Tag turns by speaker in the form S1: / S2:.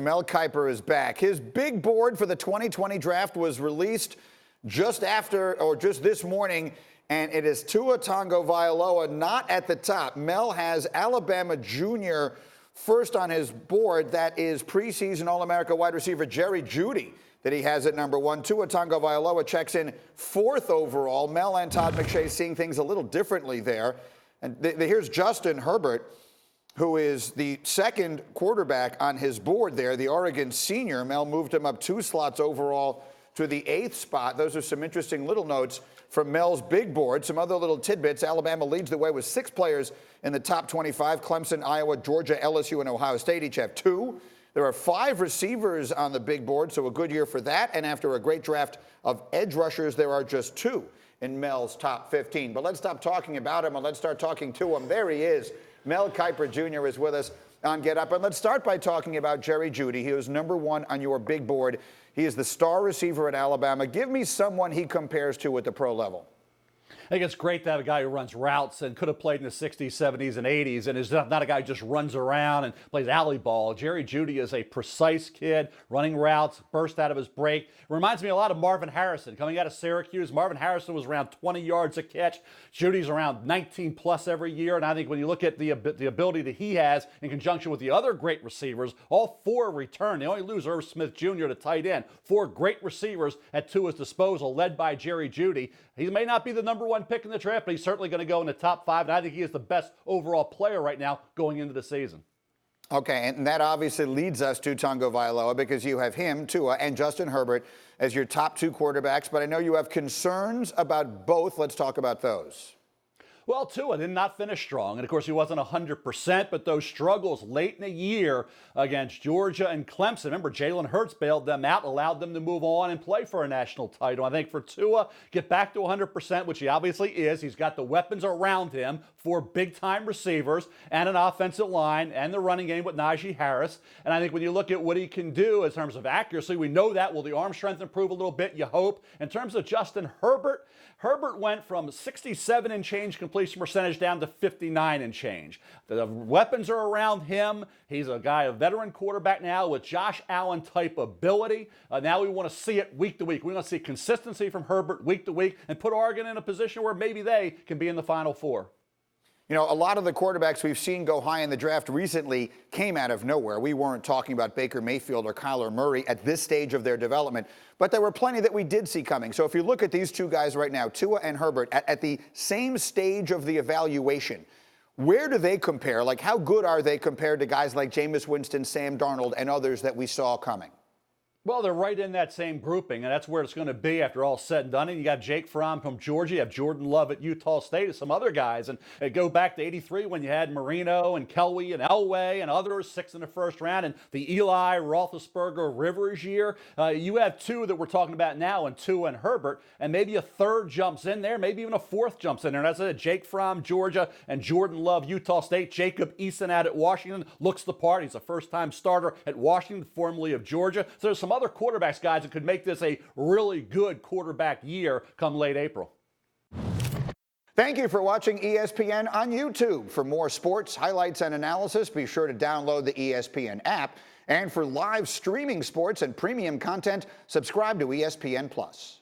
S1: Mel Kiper is back. His big board for the 2020 draft was released just this morning, and it is Tua Tagovailoa not at the top. Mel has Alabama Jr. first on his board. That is preseason All-America wide receiver Jerry Jeudy that he has at number one. Tua Tagovailoa checks in fourth overall. Mel and Todd McShay seeing things a little differently there. And here's Justin Herbert, who is the second quarterback on his board there, the Oregon senior. Mel moved him up 2 slots overall to the 8th spot. Those are some interesting little notes from Mel's big board. Some other little tidbits. Alabama leads the way with 6 players in the top 25. Clemson, Iowa, Georgia, LSU, and Ohio State each have 2. There are 5 receivers on the big board, so a good year for that. And after a great draft of edge rushers, there are just 2 in Mel's top 15. But let's stop talking about him and let's start talking to him. There he is. Mel Kiper Jr. is with us on Get Up. And let's start by talking about Jerry Jeudy. He was number 1 on your big board. He is the star receiver at Alabama. Give me someone he compares to at the pro level.
S2: I think it's great to have a guy who runs routes and could have played in the 60s, 70s, and 80s, and is not a guy who just runs around and plays alley ball. Jerry Jeudy is a precise kid, running routes, burst out of his break. Reminds me a lot of Marvin Harrison. Coming out of Syracuse, Marvin Harrison was around 20 yards a catch. Jeudy's around 19 plus every year, and I think when you look at the ability that he has in conjunction with the other great receivers, all 4 return. They only lose Irv Smith Jr. to tight end. 4 great receivers at Tua's disposal, led by Jerry Jeudy. He may not be the number 1 pick in the draft, but he's certainly going to go in the top 5, and I think he is the best overall player right now going into the season.
S1: Okay, and that obviously leads us to Tagovailoa because you have him, Tua, and Justin Herbert as your top 2 quarterbacks, but I know you have concerns about both. Let's talk about those.
S2: Well, Tua did not finish strong, and of course he wasn't 100%, but those struggles late in the year against Georgia and Clemson. Remember, Jalen Hurts bailed them out, allowed them to move on and play for a national title. I think for Tua, get back to 100%, which he obviously is. He's got the weapons around him for big-time receivers and an offensive line and the running game with Najee Harris. And I think when you look at what he can do in terms of accuracy, we know that. Will the arm strength improve a little bit? You hope. In terms of Justin Herbert, Herbert went from 67 and change completion percentage down to 59 and change. The weapons are around him. He's a guy, a veteran quarterback now with Josh Allen type ability. Now we want to see it week to week. We want to see consistency from Herbert week to week and put Oregon in a position where maybe they can be in the Final Four.
S1: You know, a lot of the quarterbacks we've seen go high in the draft recently came out of nowhere. We weren't talking about Baker Mayfield or Kyler Murray at this stage of their development, but there were plenty that we did see coming. So if you look at these 2 guys right now, Tua and Herbert, at the same stage of the evaluation, where do they compare? Like, how good are they compared to guys like Jameis Winston, Sam Darnold, and others that we saw coming?
S2: Well, they're right in that same grouping, and that's where it's going to be after all said and done. And you got Jake Fromm from Georgia, you have Jordan Love at Utah State, and some other guys. And go back to '83 when you had Marino and Kelwey and Elway and others, 6 in the first round, and the Eli, Roethlisberger, Rivers year. You have 2 that we're talking about now, and Tua and Herbert, and maybe a 3rd jumps in there, maybe even a 4th jumps in there. And that's it, Jake Fromm, Georgia, and Jordan Love, Utah State. Jacob Eason out at Washington looks the part. He's a first-time starter at Washington, formerly of Georgia. So there's some other quarterbacks, guys, that could make this a really good quarterback year come late April.
S1: Thank you for watching ESPN on YouTube. For more sports, highlights, and analysis, be sure to download the ESPN app. And for live streaming sports and premium content, subscribe to ESPN+.